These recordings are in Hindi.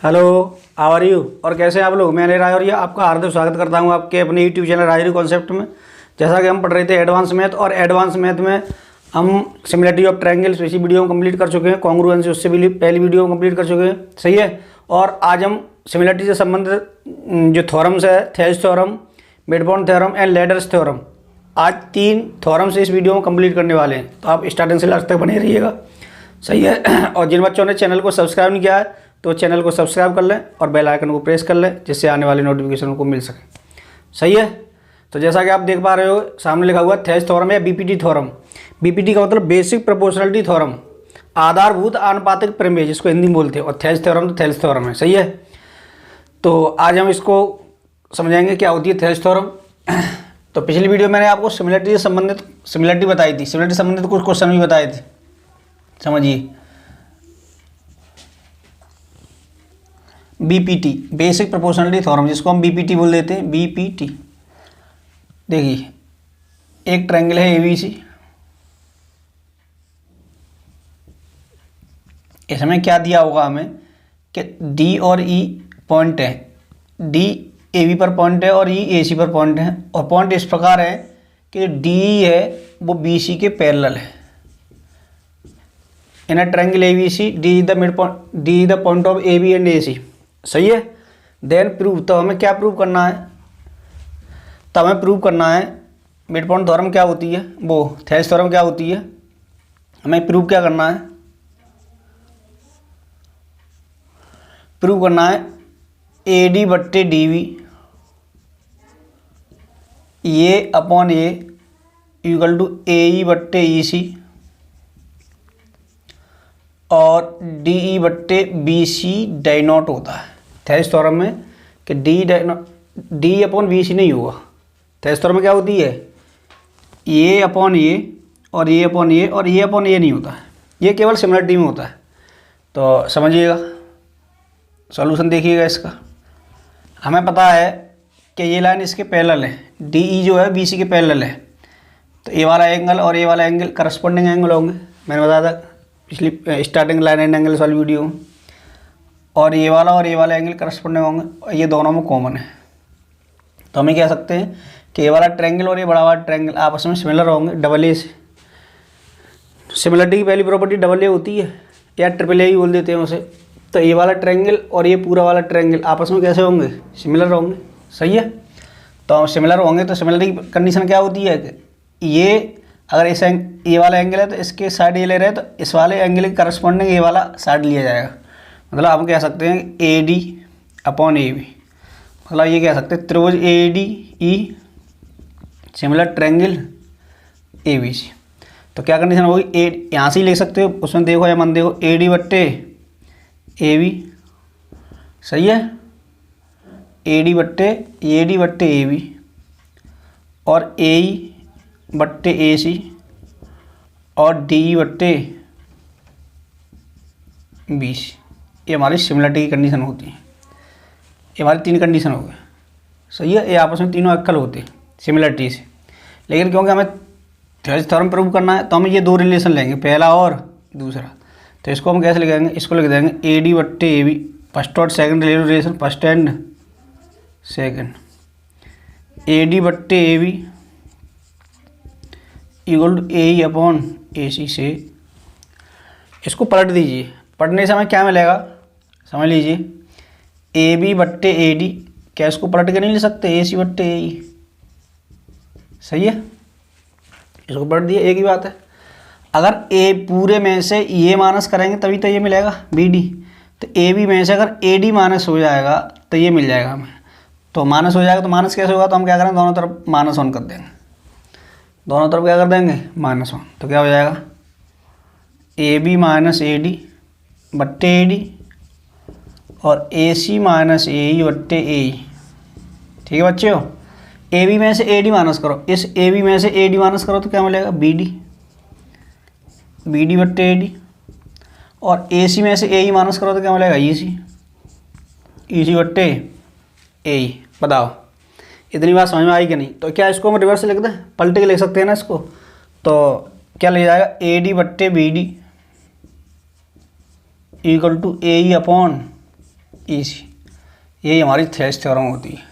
Hello, how are you. और कैसे हैं आप लोग। मैं राय और ये आपका हार्दिक स्वागत करता हूं आपके अपने यूट्यूब चैनल राजरी कॉन्सेप्ट में। जैसा कि हम पढ़ रहे थे एडवांस मैथ, और एडवांस मैथ में हम सिमिलरिटी ऑफ ट्रायंगल्स इसी वीडियो में कंप्लीट कर चुके हैं। कॉन्ग्रुएंसी उससे भी पहली वीडियो में कंप्लीट कर चुके हैं, सही है। और आज हम सिमिलरिटी से संबंधित जो थ्योरम्स है, Thales theorem, mid-point theorem and ladders theorem, आज 3 थ्योरम से इस वीडियो में कंप्लीट करने वाले हैं। तो आप स्टार्टिंग से लास्ट तक बने रहिएगा, सही है। और जिन बच्चों ने चैनल को सब्सक्राइब नहीं किया है तो चैनल को सब्सक्राइब कर लें और बेल आइकन को प्रेस कर लें, जिससे आने वाली नोटिफिकेशन को मिल सके, सही है। तो जैसा कि आप देख पा रहे हो, सामने लिखा हुआ थेल्स थ्योरम या बीपीटी थ्योरम। बीपीटी का मतलब बेसिक प्रोपोर्शनलिटी थ्योरम, आधारभूत आनुपातिक प्रमेय, जिसको हिंदी में बोलते हैं। और थेल्स थ्योरम तो थेल्स थ्योरम है, सही है। तो आज हम इसको समझाएंगे क्या होती है थेल्स थ्योरम। तो पिछली वीडियो मैंने आपको सिमिलरिटी से संबंधित सिमिलरिटी बताई थी, सिमिलरिटी से संबंधित कुछ क्वेश्चन भी बताए थे, समझिए। बीपीटी बेसिक प्रोपोर्शनलिटी थ्योरम, जिसको हम बीपीटी बोल देते हैं, बीपीटी। देखिए, एक ट्रायंगल है एबीसी, इसमें क्या दिया होगा हमें कि डी और ई पॉइंट है, डी ए बी पर पॉइंट है और ई ए सी पर पॉइंट है। और पॉइंट इस प्रकार है कि डी है वो बी सी के पैरेलल है। In a triangle A B C D the mid point, D the point of A B and A C, सही है। देन प्रूव, तो हमें क्या प्रूव करना है, तो हमें प्रूव करना है मिड पॉइंट थ्योरम क्या होती है, वो थेल्स थ्योरम क्या होती है। हमें प्रूव क्या करना है, प्रूव करना है ए डी बट्टे डी वी ये upon A equal to A ई बट्टे ई सी और डी ई बट्टे बी सी डाई नॉट होता है थेल्स थ्योरम में, कि डी अपॉन बी सी नहीं होगा। थेल्स थ्योरम में क्या होती है, ये अपॉन ये और ये अपॉन ये और ये अपॉन ये नहीं होता है, ये केवल सिमिलरिटी में होता है। तो समझिएगा, सॉल्यूशन देखिएगा इसका। हमें पता है कि ये लाइन इसके पैरेलल है, डी ई जो है बी सी के पैरेलल है, तो ये वाला एंगल और ये वाला एंगल करस्पॉन्डिंग एंगल होंगे। मैंने बताया था पिछली स्टार्टिंग लाइन एंड एंगल्स वाली वीडियो में। और ये वाला एंगल करस्पॉन्डिंग होंगे, और ये दोनों में कॉमन है। तो हमें कह सकते हैं कि ये वाला ट्रायंगल और ये बड़ा वाला ट्रायंगल आपस में सिमिलर होंगे डबल ए से। सिमिलरिटी की पहली प्रॉपर्टी डबल ए होती है, या ट्रिपल ए ही बोल देते हैं उसे। तो ये वाला ट्रायंगल और ये पूरा वाला ट्रायंगल आपस में कैसे होंगे, सिमिलर होंगे, सही है। तो सिमिलर होंगे तो सिमिलरिटी की कंडीशन क्या होती है कि ये अगर ये वाला एंगल है तो इसके साइड ये ले रहे हैं, तो इस वाले एंगल के करस्पॉन्डिंग ये वाला साइड लिया जाएगा। मतलब हम कह सकते हैं A D upon A B, मतलब ये कह सकते हैं त्रिभुज A D E similar triangle A B C. तो क्या कंडीशन होगी, ए यहाँ से ही ले सकते हो, उसमें देखो या मन देखो, ए डी बट्टे ए बी, सही है। ए डी बट्टे ए बी और ए ई बट्टे ए सी और डी ई बट्टे बी सी, ये हमारी सिमिलरिटी की कंडीशन होती है। ये हमारी 3 कंडीशन हो गए, सही है। ये आपस में तीनों इक्वल होते हैं सिमिलरिटी से। लेकिन क्योंकि हमें थेल्स थ्योरम प्रूव करना है तो हम ये 2 रिलेशन लेंगे, पहला और दूसरा। तो इसको हम कैसे लिखेंगे, इसको लिख देंगे ए डी बट्टे ए बी, फर्स्ट और second relation, first and second. A D बट्टे A B equal to A E upon A C से इसको पलट दीजिए। पढ़ने से हमें क्या मिलेगा, समझ लीजिए, ए बी बट्टे ए डी, क्या इसको पलट के नहीं ले सकते, ए सी बट्टे ए ई, सही है। इसको पलट दिए, एक ही बात है। अगर ए पूरे में से ये माइनस करेंगे तभी तो ये मिलेगा बी डी, तो ए बी में से अगर ए डी माइनस हो जाएगा तो ये मिल जाएगा हमें। तो माइनस हो जाएगा, तो माइनस कैसे होगा, तो हम क्या करेंगे, दोनों तरफ -1 कर देंगे, दोनों तरफ क्या कर देंगे, -1। तो क्या हो जाएगा, A B minus A D बट्टे ए डी और ए सी माइनस ए ई बट्टे ए ई, ठीक है बच्चे हो। ए बी में से ए डी माइनस करो, इस ए बी में से ए डी माइनस करो तो क्या मिलेगा, बी डी बट्टे ए डी, और ए सी में से ए ई माइनस करो तो क्या मिलेगा, ई सी बट्टे ए ई। बताओ इतनी बात समझ में आई कि नहीं। तो क्या इसको हम रिवर्स लिख दें, पलट के लिख सकते हैं ना इसको। तो क्या लिख जाएगा, ए डी बट्टे B D equal to A E upon E C, यही हमारी थेल्स थ्योरम होती है।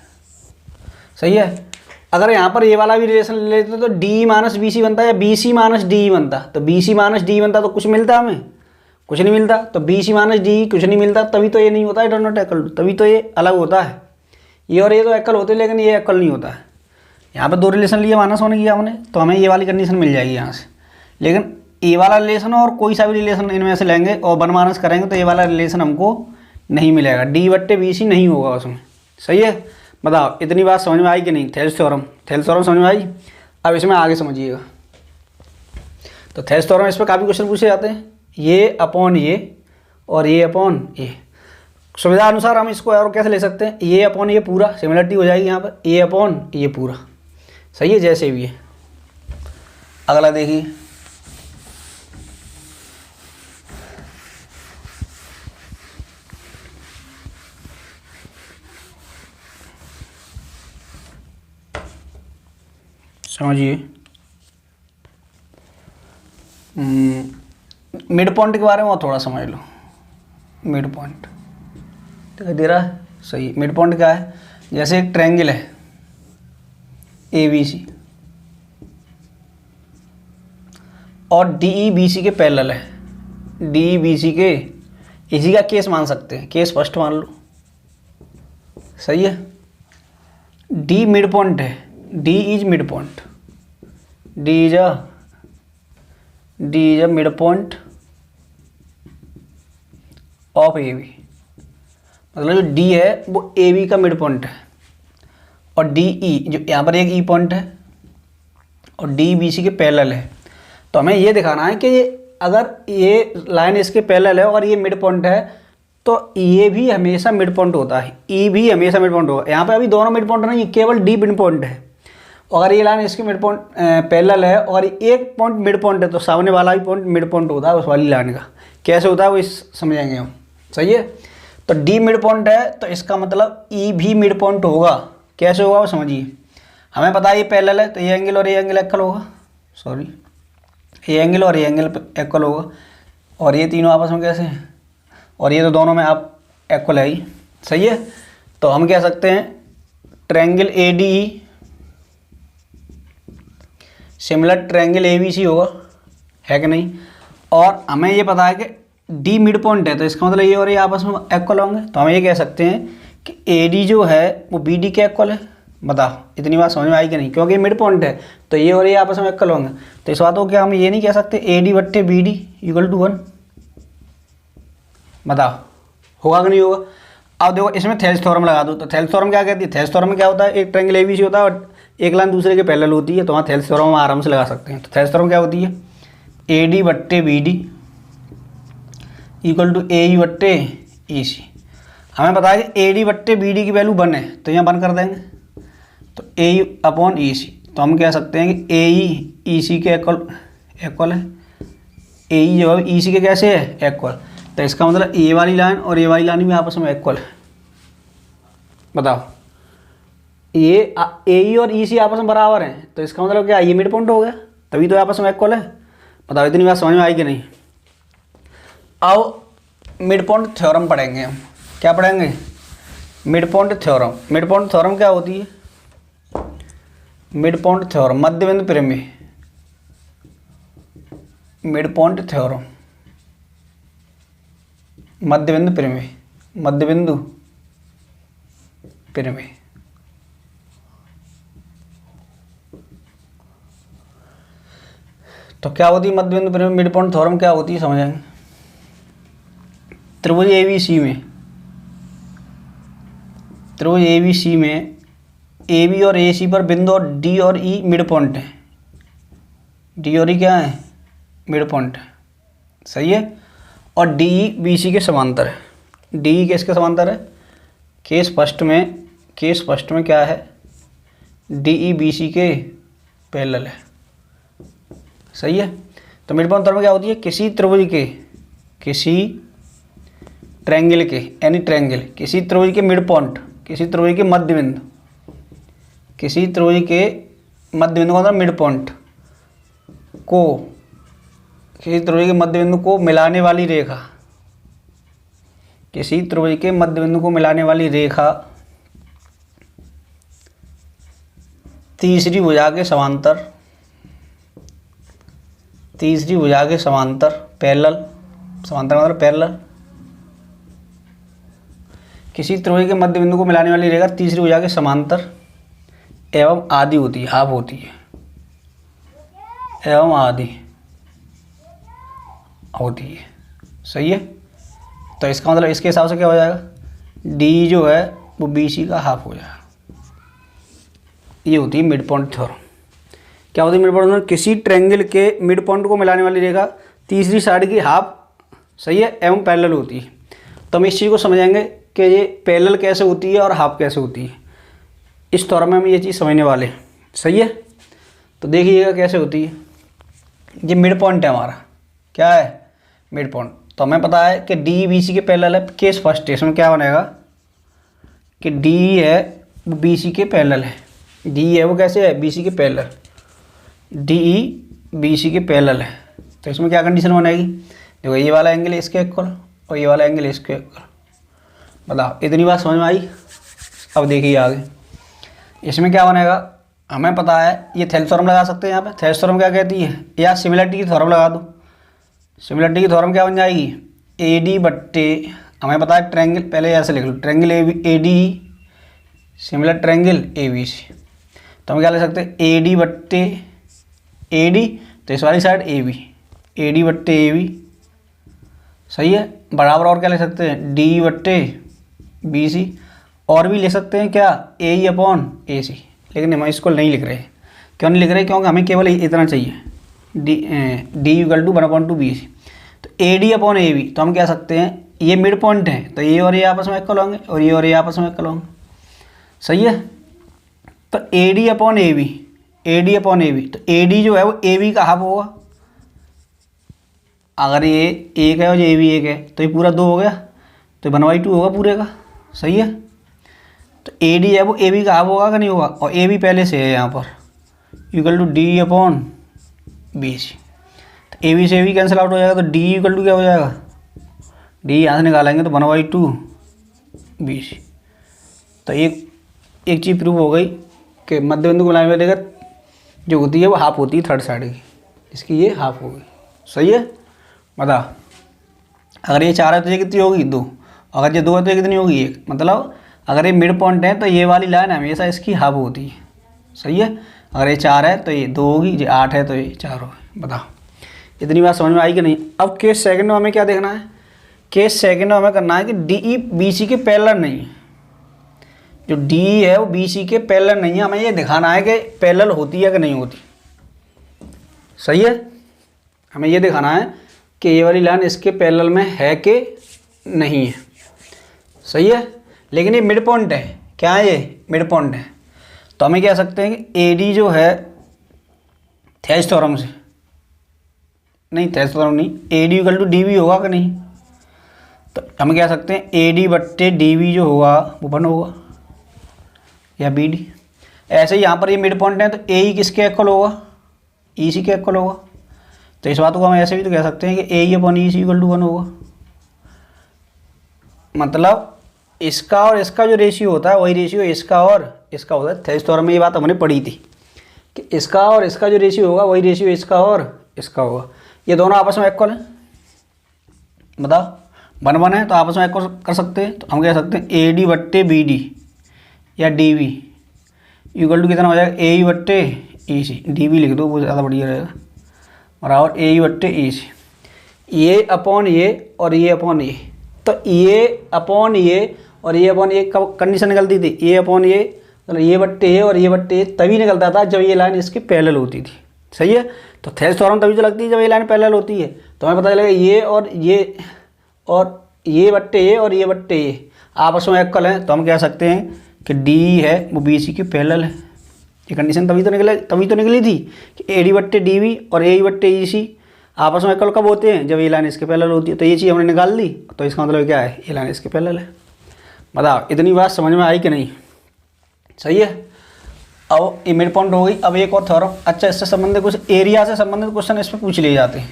सही है। अगर यहाँ पर ये वाला भी रिलेशन ले लेते तो डी माइनस बी सी बनता है या बी सी माइनस डी बनता। तो बी सी माइनस डी बनता तो कुछ मिलता हमें, कुछ नहीं मिलता। तो बी सी माइनस डी कुछ नहीं मिलता, तभी तो ये नहीं होता है डॉट नॉट एकल, तभी तो ये अलग होता है। ये और ये तो एकल होते हैं, लेकिन ये एकल नहीं होता है। यहाँ पर दो रिलेशन लिए माइनस होने की हमने, तो हमें ये वाली कंडीशन मिल जाएगी यहाँ से। लेकिन ये वाला रिलेशन और कोई सा भी रिलेशन इनमें से लेंगे और वन माइनस करेंगे तो ये वाला रिलेशन हमको नहीं मिलेगा, डी बट्टे बी सी नहीं होगा उसमें। सही है। बताओ इतनी बात समझ में आई कि नहीं? थेल्स थ्योरम समझ में आई। अब इसमें आगे समझिएगा। तो थेल्स थ्योरम इस पर काफ़ी क्वेश्चन पूछे जाते हैं, ये अपॉन ये और ये अपॉन ये। सुविधा अनुसार हम इसको और कैसे ले सकते हैं, ये अपॉन ये पूरा, सिमिलरिटी हो जाएगी यहाँ पर, ये अपॉन ये पूरा। सही है, जैसे भी है। अगला देखिए, समझिए। मिड पॉइंट के बारे में और थोड़ा समझ लो। मिड पॉइंट दिखाई दे रहा है? सही। मिड पॉइंट क्या है? जैसे एक ट्रायंगल है ए बी सी और डी ई बी सी के पैरेलल है। डी ई बी सी के, इसी का केस मान सकते हैं, केस फर्स्ट मान लो। सही है। डी मिड पॉइंट है, D is mid point, D is a mid point of A B. मतलब जो डी है वो ए बी का मिड पॉइंट है, और डी ई जो यहाँ पर एक ई पॉइंट है और डी बी सी के पैरेलल है। तो हमें ये दिखाना है कि अगर ये लाइन इसके पैरेलल है और ये मिड पॉइंट है तो ये भी हमेशा मिड पॉइंट होता है, ई भी हमेशा मिड पॉइंट होगा। यहाँ पे अभी दोनों मिड पॉइंट नहीं, केवल डी मिड पॉइंट है। अगर ये लाइन इसके मिड पॉइंट पैरेलल है और एक पॉइंट मिड पॉइंट है तो सामने वाला भी पॉइंट मिड पॉइंट होता है उस वाली लाइन का। कैसे होता है वो समझेंगे हम। सही है। तो डी मिड पॉइंट है तो इसका मतलब ई भी मिड पॉइंट होगा। कैसे होगा वो समझिए। हमें पता है ये पैरेलल है तो ये एंगल और ये एंगल इक्वल होगा, सॉरी ये एंगल और ये एंगल इक्वल होगा, और ये तीनों आपस में कैसे हैं, और ये तो दोनों में आप इक्वल है ही। सही है। तो हम कह सकते हैं triangle A D E similar triangle A B C होगा, है कि नहीं। और हमें ये पता है कि डी मिड पॉइंट है तो इसका मतलब ये और ये आपस में इक्वल होंगे। तो हम ये कह सकते हैं कि ए डी जो है वो बी डी के इक्वल है। बताओ इतनी बात समझ में आई कि नहीं? क्योंकि मिड पॉइंट है तो ये और ये आपस में इक्वल होंगे। तो इस बात को क्या हम ये नहीं कह सकते ए डी बट्टे बी डी इक्वल टू 1? बताओ होगा कि नहीं होगा? अब देखो इसमें थेल्स थ्योरम लगा दो। तो थेल्स थ्योरम क्या कहती है? थेल्स थ्योरम में क्या होता है, एक ट्रायंगल ए बी सी होता है और एक लाइन दूसरे के पैरेलल होती है, तो वहाँ थेल्स थ्योरम हम आराम से लगा सकते हैं। तो थेल्स थ्योरम क्या होती है? ए डी बट्टे B D equal to A ई बट्टे ई सी। हमें पता है कि ए डी बट्टे बी डी की वैल्यू 1 है तो यहाँ 1 कर देंगे, तो ए ई अपॉन ई सी। तो हम कह सकते हैं कि ए ई सी के इक्वल है, ए ई जो है ई सी के कैसे है इक्वल। तो इसका मतलब ए वाली लाइन और ए वाली लाइन भी आपस में इक्वल है। बताओ ये ए ई और ई सी आपस में बराबर हैं तो इसका मतलब क्या, ये मिड पॉइंट हो गया, तभी तो आपस में इक्वल है। बताओ इतनी बात समझ में आई कि नहीं? आओ मिड पॉइंट थ्योरम पढ़ेंगे हम। क्या पढ़ेंगे? Mid point theorem. Mid point theorem क्या होती है? मिड पॉइंट थ्योरम मध्यबिंदु प्रमेय। मिड पॉइंट थ्योरम मध्यबिंदु प्रमेय, मध्यबिंदु प्रमेय। तो क्या होती है मध्यबिंदु प्रमेय? मिड पॉइंट थ्योरम क्या होती है समझेंगे। त्रिभुज एबीसी में, त्रिभुज एबीसी में ए बी और ए सी पर बिंदु और डी और ई मिड पॉइंट है। डी और ई क्या है? मिड पॉइंट है। सही है। और डी ई बी सी के समांतर है। डी ई किसके समांतर है? केस फर्स्ट में क्या है? डी ई बी सी के पैरेलल है। सही है। तो मिड पॉइंट थ्योरम क्या होती है? किसी त्रिभुज के, किसी ट्रायंगल के, एनी ट्रायंगल, किसी त्रिभुज के मिड पॉइंट, किसी त्रिभुज के मध्य बिंदु, किसी त्रिभुज के मध्य बिंदु का मतलब मिड पॉइंट को, किसी त्रिभुज के मध्य बिंदु को मिलाने वाली रेखा, किसी त्रिभुज के मध्य बिंदु को मिलाने वाली रेखा तीसरी भुजा के समांतर, तीसरी भुजा के समांतर, पैरेलल, समांतर मतलब पैरेलल। किसी त्रिभुज के मध्य बिंदु को मिलाने वाली रेखा तीसरी भुजा के समांतर एवं आधी होती है, हाफ होती है, एवं आधी होती है। सही है। तो इसका मतलब इसके हिसाब से क्या हो जाएगा, डी जो है वो BC का हाफ हो जाएगा। ये होती है मिड पॉइंट थ्योरम। क्या होती है मिड पॉइंट थ्योरम? किसी ट्रायंगल के मिड पॉइंट को मिलाने वाली रेखा तीसरी साइड की हाफ, सही है, एवं पैरेलल होती है। तो हम इस चीज़ को समझेंगे कि ये पैरेलल कैसे होती है और हाफ कैसे होती है। इस थ्योरम में हम ये चीज़ समझने वाले हैं। सही है। तो देखिएगा कैसे होती है। ये मिड पॉइंट है हमारा, क्या है, मिड पॉइंट। तो हमें पता है कि डी BC के पैरेलल है। केस फर्स्ट है, इसमें क्या बनेगा कि डी है वो BC के पैरेलल है। डी है वो कैसे है, BC के पैरेलल, डी BC के पैरेलल है। तो इसमें क्या कंडीशन बनेगी, देखो ये वाला एंगल इसके इक्वल और ये वाला एंगल इसके इक्वल। बताओ इतनी बात समझ में आई। अब देखिए आगे इसमें क्या बनेगा, हमें पता है ये थेल्स थ्योरम लगा सकते हैं। यहाँ पे थेल्स थ्योरम क्या कहती है, या सिमिलरिटी की थ्योरम लगा दो। सिमिलरिटी की थ्योरम क्या बन जाएगी, AD बट्टे, हमें पता है ट्रायंगल, पहले ऐसे लिख लो, triangle AD similar triangle ABC। तो हम क्या ले सकते हैं, AD बट्टे AD, तो इस वाली साइड AD बट्टे AB। सही है। बराबर और क्या ले सकते हैं, D बट्टे BC। और भी ले सकते हैं क्या, AE अपॉन AC, लेकिन हम इसको नहीं लिख रहे। क्यों नहीं लिख रहे, क्योंकि हमें केवल इतना चाहिए, D इक्वल टू 1/2BC। तो AD अपॉन AB, तो हम कह सकते हैं ये मिड पॉइंट है, तो ये और ये आपस में इक्वल होंगे और ये आपस में इक्वल होंगे। सही है। तो AD अपॉन AB, तो AD जो है वो AB का हाफ होगा। अगर ये 1 है और ये AB 1 है तो ये पूरा 2 हो गया, तो 1/2 होगा पूरे का। सही है। तो AD है वो AB का हाफ होगा कि नहीं होगा, और AB पहले से है यहाँ पर, equal to D upon BC। तो AB से AB कैंसिल आउट हो जाएगा, तो D इक्वल टू क्या हो जाएगा, D यहाँ से निकालेंगे तो 1/2BC। तो एक चीज़ प्रूव हो गई कि मध्य बिंदु को मिलाने वाली रेखा जो होती है वो हाफ होती है थर्ड साइड की, इसकी ये हाफ हो गई। सही है। बता, अगर ये 4 है तो ये कितनी होगी, 2। अगर ये 2 है तो ये कितनी होगी, 1। मतलब अगर ये मिड पॉइंट है तो ये वाली लाइन हमेशा इसकी हाफ होती है। सही है। अगर ये 4 है तो ये 2 होगी, ये 8 है तो ये 4 होगी। बताओ इतनी बात समझ में आई कि नहीं। अब केस सेकंड में हमें क्या देखना है, केस सेकंड में हमें करना है कि DE BC के पैरेलल नहीं है। जो DE है वो BC के पैरेलल नहीं है, हमें ये दिखाना है कि पैरेलल होती है कि नहीं होती। सही है। हमें ये दिखाना है कि ये वाली लाइन इसके पैरेलल में है कि नहीं है। सही है। लेकिन ये मिड पॉइंट है, क्या है, ये मिड पॉइंट है। तो हमें कह सकते हैं कि AD जो है थेल्स थ्योरम से, नहीं थेल्स थ्योरम नहीं, AD इक्वल टू DB होगा कि नहीं। तो हम कह सकते हैं AD बट्टे DB जो होगा वो 1 होगा, या BD। ऐसे ही यहाँ पर ये मिड पॉइंट है तो AE किसके इक्वल होगा, EC के इक्वल होगा। तो इस बात को हम ऐसे भी तो कह सकते हैं कि AE upon EC equal to 1 होगा। मतलब इसका और इसका जो रेशियो होता है वही रेशियो इसका और इसका होता है। थेल्स थ्योरम में ये बात हमने पढ़ी थी कि इसका और इसका जो रेशियो होगा वही रेशियो इसका और इसका होगा। ये दोनों आपस में इक्वल हैं। बताओ 1 है तो आपस में इक्वल कर सकते हैं। तो हम कह सकते हैं AD बट्टे BD या DB इक्वल टू कितना हो जाएगा, AE बट्टे EC। DB लिख दो, वो ज़्यादा बढ़िया रहेगा, बराबर AE बट्टे EC। ये अपॉन ये और ये अपॉन ये, तो ये अपॉन ये और ये अपॉन ये कब कंडीशन निकलती थी, ये अपॉन ये, मतलब ये बट्टे ये और ये बट्टे ये तभी निकलता था जब ये लाइन इसके पैरेलल होती थी। सही है। तो थेल्स थ्योरम तभी तो लगती है जब ये लाइन पैरेलल होती है। तो हमें पता चलेगा ये और ये बट्टे ये और ये बट्टे ये आपस में इक्वल हैं। तो हम कह सकते हैं कि D है वो BC के पैरेलल है। ये कंडीशन तभी तो निकली थी कि AD बट्टे DB और AE बट्टे EC आपस में इक्वल कब होते हैं, जब ये लाइन इसके पैरेलल होती है। तो ये चीज़ हमने निकाल ली, तो इसका मतलब क्या है, ये लाइन इसके पैरेलल है। बताओ इतनी बात समझ में आई कि नहीं। सही है। अब ये मिड पॉइंट हो गई। अब एक और थ्योरम, अच्छा इससे संबंधित कुछ एरिया से संबंधित क्वेश्चन इस पर पूछ लिए जाते हैं।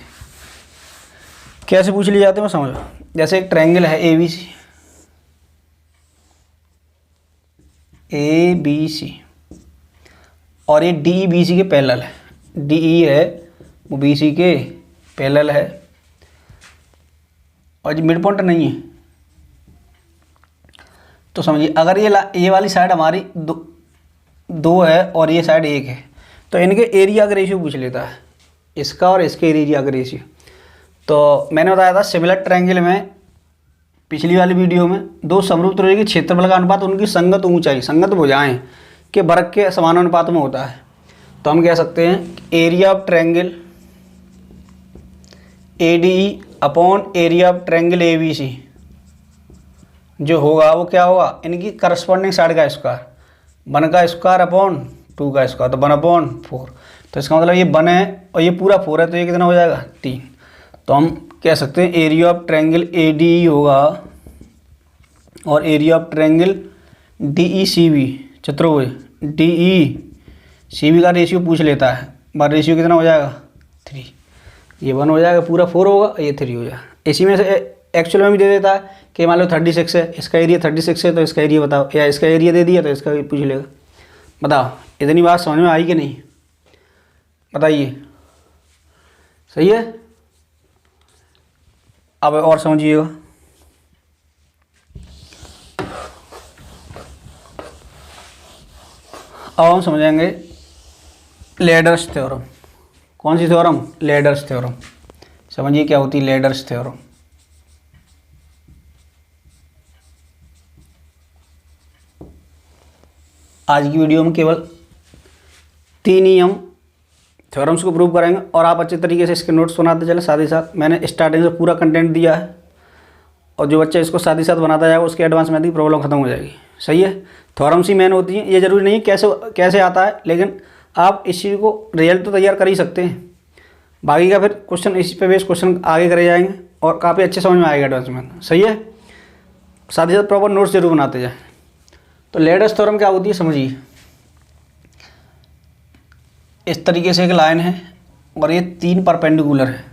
कैसे पूछ लिए जाते हैं मैं समझो। जैसे एक ट्रायंगल है ABC, ए बी सी, और ये डी बी सी के पैरेलल है, डी ई है वो बी सी के पैरेलल है, और ये मिड पॉइंट नहीं है। तो समझिए अगर ये वाली साइड हमारी दो है और ये साइड एक है, तो इनके एरिया का रेशियो पूछ लेता है, इसका और इसके एरिया का रेशियो। तो मैंने बताया था सिमिलर ट्रायंगल में पिछली वाली वीडियो में, दो समरूप त्रिभुज के क्षेत्रफल का अनुपात उनकी संगत ऊंचाई, संगत भुजाएं के वर्ग के समानुपात में होता है। तो हम कह सकते हैं area of triangle ADE upon area of triangle ABC जो होगा वो क्या होगा, इनकी करस्पॉन्डिंग साइड का स्क्वायर, 1 का स्क्वायर अपॉन 2 का स्क्वायर, तो 1/4। तो इसका मतलब ये 1 है और ये पूरा 4 है, तो ये कितना हो जाएगा 3। तो हम कह सकते हैं एरिया ऑफ ट्रायंगल ADE होगा और एरिया ऑफ ट्रायंगल DECB चतुर्भुज DECB का रेशियो पूछ लेता है, बार रेशियो कितना हो जाएगा 3। ये 1 हो जाएगा, पूरा 4 होगा, ये 3 हो जाएगा। इसी में से एक्चुअल में भी दे देता है कि मान लो 36 है, इसका एरिया 36 है, तो इसका एरिया बताओ, या इसका एरिया दे दिया तो इसका भी पूछ लेगा। बताओ इतनी बात समझ में आई कि नहीं, बताइए, सही है। अब और समझिएगा, अब हम समझेंगे लैडर्स थ्योरम। कौन सी थ्योरम, लैडर्स थ्योरम। समझिए क्या होती है लैडर्स थ्योरम। आज की वीडियो में केवल 3 ही हम थ्योरम्स को प्रूव करेंगे और आप अच्छे तरीके से इसके नोट्स बनाते चले। साथ ही साथ मैंने स्टार्टिंग से पूरा कंटेंट दिया है, और जो बच्चा इसको साथ ही साथ बनाता जाएगा उसके एडवांस में भी प्रॉब्लम खत्म हो जाएगी। सही है, थ्योरम्स ही मेन होती हैं। ये जरूरी नहीं कैसे आता है, लेकिन आप इस चीज़ को रिजल्ट तो तैयार कर ही सकते हैं। बाकी का फिर क्वेश्चन इसी पे बेस क्वेश्चन आगे करे जाएंगे और काफ़ी अच्छे समझ में आएगा एडवांस में। सही है, साथ ही साथ प्रॉपर नोट्स जरूर बनाते जाएँ। तो लैडर्स थ्योरम क्या होती है समझिए, इस तरीके से एक लाइन है और ये 3 परपेंडिकुलर है,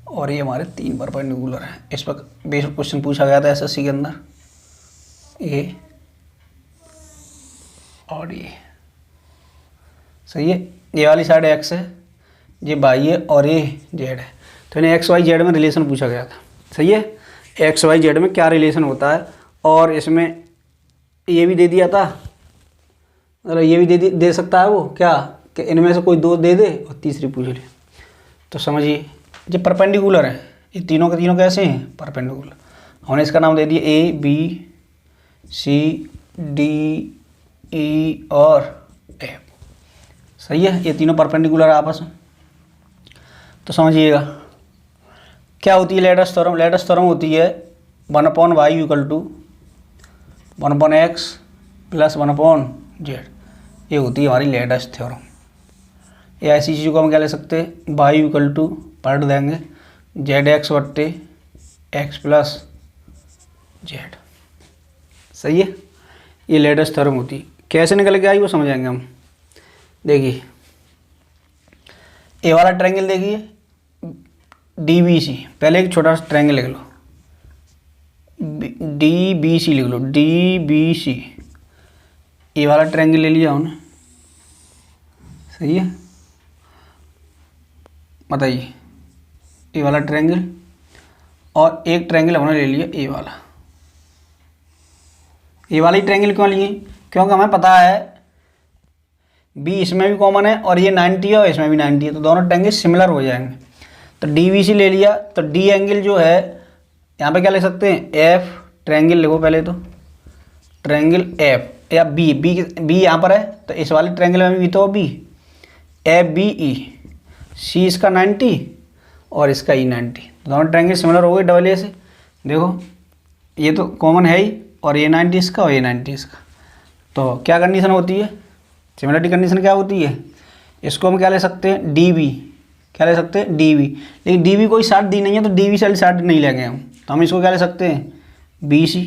और ये हमारे 3 परपेंडिकुलर है। इस पर बेसिक क्वेश्चन पूछा गया था SSC के अंदर, ये और ये। सही है, ये वाली साइड x है, ये y है और ये z है। तो इन्हें x y z में रिलेशन पूछा गया था। सही है, x y z में क्या रिलेशन होता है, और इसमें ये भी दे दिया था, मतलब ये भी दे सकता है वो क्या कि इनमें से कोई 2 दे दे और तीसरी पूछ ले। तो समझिए ये परपेंडिकुलर है, ये तीनों के तीनों कैसे हैं, परपेंडिकुलर। हमने इसका नाम दे दिया A B C D E और F। सही है, ये तीनों परपेंडिकुलर आपस में। तो समझिएगा क्या होती है लैडर्स थ्योरम। लैडर्स थ्योरम होती है 1/y = 1/x + 1/z। ये होती है हमारी लैडर्स थ्योरम। ये ऐसी चीज़ों को हम क्या ले सकते हैं, y = पलट देंगे zx / x + z। सही है, ये लैडर्स थ्योरम होती है। कैसे निकल के आई वो समझाएंगे हम। देखिए ए वाला ट्रायंगल देखिए DBC, पहले एक छोटा सा ट्रायंगल लिख लो, DBC लिख लो, DBC। ए वाला ट्रायंगल ले लिया हमने, सही है। बताइए ए वाला ट्रायंगल, और एक ट्रायंगल हमने ले लिया ए वाला। ए वाला ही ट्रायंगल क्यों लिए, क्योंकि हमें पता है बी इसमें भी कॉमन है और ये 90 है और इसमें भी 90 है, तो दोनों ट्रायंगल सिमिलर हो जाएंगे। तो DBC ले लिया, तो डी एंगल जो है यहाँ पे क्या लिख सकते हैं, एफ ट्रायंगल लिखो पहले, तो ट्रायंगल एफ या बी यहाँ पर है, तो इस वाले ट्रायंगल में भी तो बी ABE, सी इसका 90 और इसका E 90, दोनों ट्रायंगल सिमिलर हो गए डबल ए से। देखो ये तो कॉमन है ही, और ये 90 इसका और ये 90 इसका। तो क्या कंडीशन होती है, सिमिलरिटी कंडीशन क्या होती है, इसको हम क्या ले सकते हैं, DB, क्या ले सकते हैं DB। लेकिन DB कोई साइड दी नहीं है, तो DB से साइड नहीं लेंगे हम, तो हम इसको क्या ले सकते हैं BC।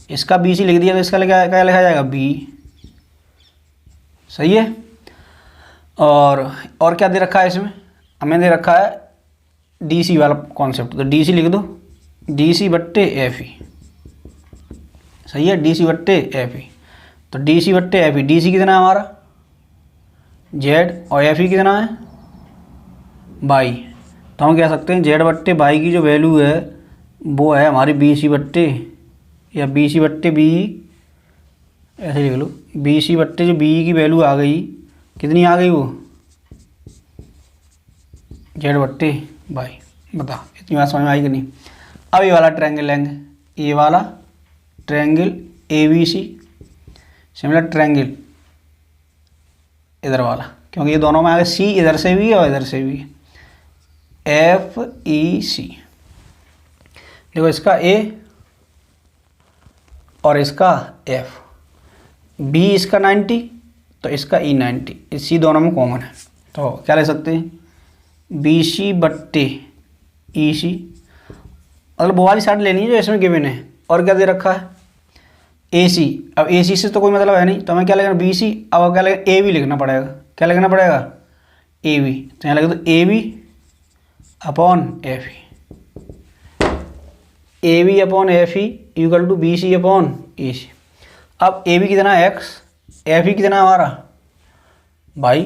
इसका BC लिख दिया तो इसका क्या लिखा जाएगा B। सही है, और क्या दे रखा है इसमें, हमें दे रखा है DC वाला कॉन्सेप्ट, तो DC लिख दो, DC / FE। सही है, डी सी बट्टे एफ ई। तो डी सी बट्टे एफ ई, डी सी कितना है हमारा जेड और एफ ई कितना है बाई। तो हम कह सकते हैं जेड बट्टे बाई की जो वैल्यू है वो है हमारी बी सी बट्टे या बी सी बट्टे बी, ऐसे लिख लो, बी सी बट्टे जो बी की वैल्यू आ गई कितनी आ गई वो जेड बट्टे बाई। बता इतनी बात समझ में आई कि नहीं। अब ये वाला ट्रायंगल लेंगे, ये वाला triangle A B C similar triangle इधर वाला, क्योंकि ये दोनों में आगे सी इधर से भी है और इधर से भी है, एफ ई सी। देखो इसका ए और इसका एफ, बी इसका 90 तो इसका ई 90, इस सी दोनों में कॉमन है। तो क्या ले सकते हैं बी सी बट्टे ई सी, मतलब वो वाली साइड लेनी है जो इसमें गिवन है। और क्या दे रखा है ए सी। अब ए सी से तो कोई मतलब है नहीं, तो हमें क्या लिखना बी सी। अब क्या लिखना ए बी लिखना पड़ेगा। क्या लिखना पड़ेगा ए बी। तो यहाँ लगे तो A B upon F E, A B upon F E equal to B C upon A C. अब ए बी कितना है एक्स, एफ ई कितना है हमारा बाई,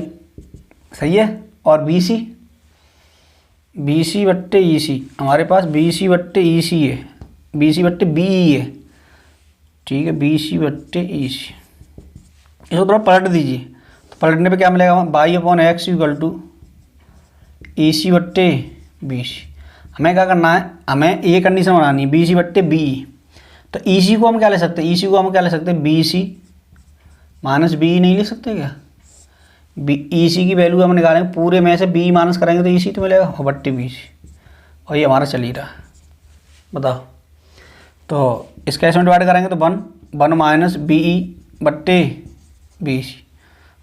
सही है। और बी सी बट्टे ई सी, हमारे पास बी सी बट्टे ई सी है, बी सी बट्टे बी ई है, ठीक है, बी सी बट्टे ई सी। इसको थोड़ा पलट दीजिए, तो पलटने पे क्या मिलेगा y upon x equal to E C बट्टे बी सी। हमें क्या करना है, हमें ये कंडीशन बनानी है बी सी बट्टे बी। तो ई सी को हम क्या ले सकते हैं, ई सी को हम क्या ले सकते हैं बी सी माइनस बी नहीं ले सकते क्या। बी ई सी की वैल्यू हम निकालेंगे, पूरे में से बी माइनस करेंगे तो ई सी तो मिलेगा और बट्टे बी सी, और ये हमारा चल ही रहा है। बताओ तो इसका इसमें डिवाइड करेंगे तो वन माइनस बी ई बट्टे बी सी,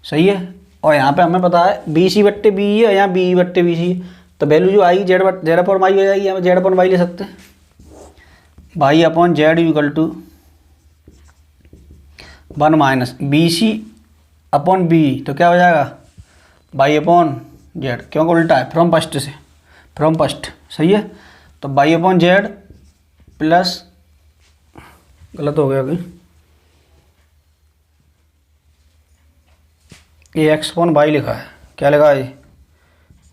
सही है। और यहाँ पे हमें पता है बी सी बट्टे बी है, यहाँ बी ई बट्टे बी सी, तो वैल्यू जो आएगी जेड अपॉन वाई हो जाएगी। हमें जेड अपॉन वाई ले सकते हैं, Y upon Z equal to one minus B C upon B, तो क्या हो जाएगा वाई अपॉन जेड, क्योंकि उल्टा है फ्रॉम फर्स्ट से, फ्रॉम फर्स्ट, सही है। तो वाई अपॉन जेड प्लस, गलत हो गया अभी, ये एक्स अपॉन वाई लिखा है, क्या लिखा है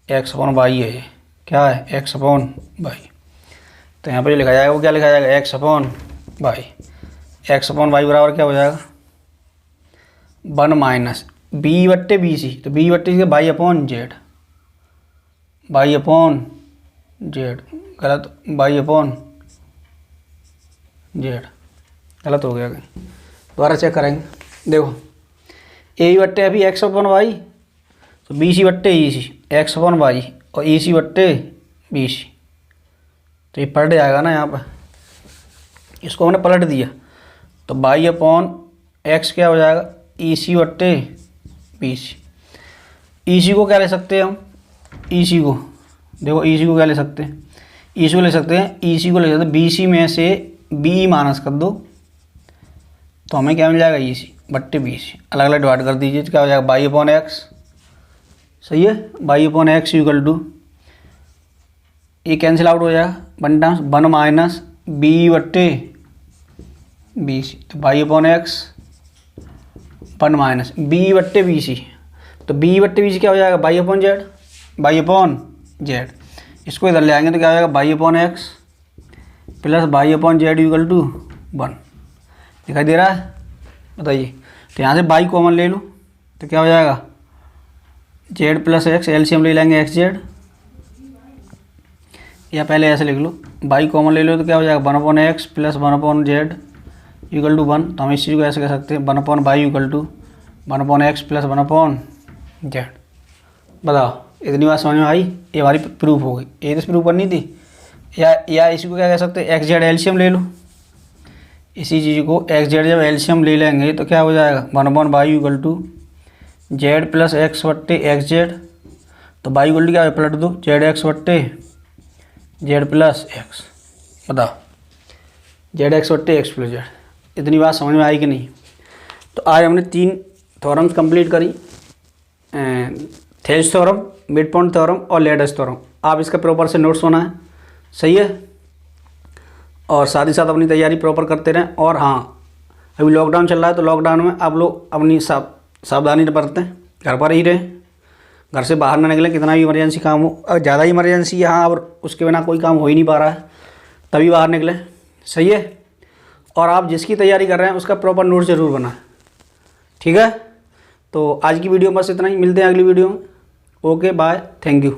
एक्स अपॉन वाई है, ये क्या है एक्स अपॉन वाई। तो यहाँ पे जो लिखा जाएगा वो क्या लिखा जाएगा x upon y. X upon y बराबर क्या हो जाएगा वन माइनस बी बट्टे बी सी, तो बी बट्टे C y upon Z, by upon z, गलत, बाई अपॉन जेड, गलत हो गया। दोबारा चेक करेंगे, देखो ए बट्टे अभी एक्स अपॉन वाई, तो बी सी बट्टे ई सी एक्स अपॉन वाई और ई सी बट्टे बी सी, तो ये पलट जाएगा ना यहाँ पर, इसको हमने पलट दिया तो बाई अपॉन एक्स क्या हो जाएगा ई सी बट्टे बी सी। ई सी को क्या ले सकते हैं हम, ई सी को देखो, ई सी को क्या ले सकते हैं, ई सी को ले सकते हैं, ई सी को ले सकते हैं बी सी में से बी माइनस कर दो तो हमें क्या मिल जाएगा ई सी बट्टे बी सी, अलग अलग डिवाइड कर दीजिए तो क्या हो जाएगा बाई अपॉन एक्स, सही है। Y upon x equal to, ये कैंसिल आउट हो जाएगा, one times one minus B बट्टे बी सी, तो Y upon X one minus B बट्टे बी सी, तो बी बट्टे बी सी क्या हो जाएगा Y upon Z, by upon Z. इसको इधर ले आएंगे तो क्या हो जाएगा Y upon X plus Y upon Z equal to one, दिखाई दे रहा है, बताइए। तो यहाँ से बाई कॉमन ले लो तो क्या हो जाएगा जेड प्लस एक्स, एलसीएम ले लेंगे एक्स जेड, या पहले ऐसे लिख लो बाई कॉमन ले लो तो क्या हो जाएगा one upon X plus one upon Z equal to one. तो हम इस चीज़ को ऐसे कह सकते हैं one upon Y equal to one upon X plus one upon Z. बताओ इतनी बात समझ में आई, ये हमारी प्रूफ हो गई, ये तो प्रूफ करनी थी। या इसी को क्या कह सकते हैं एक्स जेड एलसीएम ले लो, इसी चीज़ को एक्स जेड जब एलसीएम ले लेंगे तो क्या हो जाएगा one upon Y equal to Z plus X बट्टे एक्स जेड, तो बाई इक्वल टू क्या है पलट दो जेड एक्स बट्टे जेड प्लस एक्स। बताओ जेड एक्स बट्टे एक्स प्लस जेड, इतनी बात समझ में आई कि नहीं। तो आज हमने 3 थ्योरम्स कंप्लीट करी, Thales theorem, mid point theorem और लेडस थ्योरम। आप इसका प्रॉपर से नोट्स होना है, सही है, और साथ ही साथ अपनी तैयारी प्रॉपर करते रहें। और हाँ, अभी लॉकडाउन चल रहा है, तो लॉकडाउन में आप लोग अपनी सावधानी बरतें, घर पर ही रहें, घर से बाहर ना निकलें। कितना भी इमरजेंसी काम हो, अगर ज़्यादा इमरजेंसी है हाँ, और उसके बिना कोई काम हो ही नहीं पा रहा है, तभी बाहर निकलें। सही है। और आप जिसकी तैयारी कर रहे हैं उसका प्रॉपर नोट ज़रूर बनाएं। ठीक है। तो आज की वीडियो बस इतना ही, मिलते हैं अगली वीडियो में। Okay bye, thank you.